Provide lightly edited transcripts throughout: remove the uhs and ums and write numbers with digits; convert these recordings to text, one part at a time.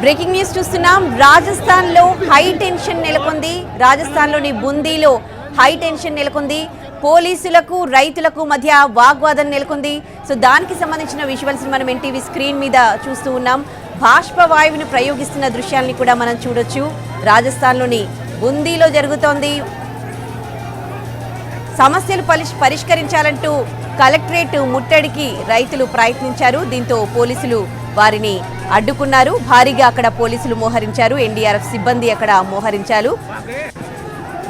Breaking news చూస్తున్నాం. రాజస్థాన్లో high tension నెలకొంది. రాజస్థాన్లోని బూందీలో హై టెన్షన్ నెలకొంది. పోలీసులకు రైతులకు మధ్య వాగ్వాదం నెలకొంది. సో దానికి సంబంధించిన విజువల్స్ మనం ఎన్టీవీ స్క్రీన్ మీద చూస్తూ ఉన్నాం. బాష్పవాయువును ప్రయోగిస్తున్న దృశ్యాల్ని కూడా మనం చూడొచ్చు. రాజస్థాన్లోని బూందీలో జరుగుతోంది. సమస్యలు పరిష్కరించాలంటూ కలెక్టరేట్ ముట్టడికి రైతులు ప్రయత్నించారు. దీంతో పోలీసులు వారిని అడ్డుకున్నారు. భారీగా అక్కడ పోలీసులు మోహరించారు. ఎన్డీఆర్ఎఫ్ సిబ్బంది అక్కడ మోహరించారు.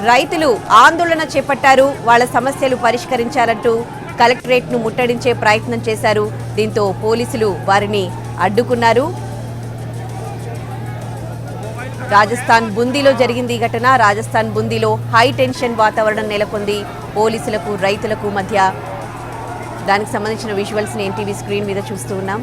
రైతులు ఆందోళన చేపట్టారు. వాళ్ళ సమస్యలు పరిష్కరించాలంటూ కలెక్టరేట్ను ముట్టడించే ప్రయత్నం చేశారు. దీంతో పోలీసులు వారిని అడ్డుకున్నారు. రాజస్థాన్ బూందీలో జరిగింది ఈ ఘటన. రాజస్థాన్ బూందీలో హై టెన్షన్ వాతావరణం నెలకొంది. పోలీసులకు రైతులకు మధ్య. దానికి సంబంధించిన విజువల్స్ని ఎన్టీవీ స్క్రీన్ మీద చూస్తూ ఉన్నాం.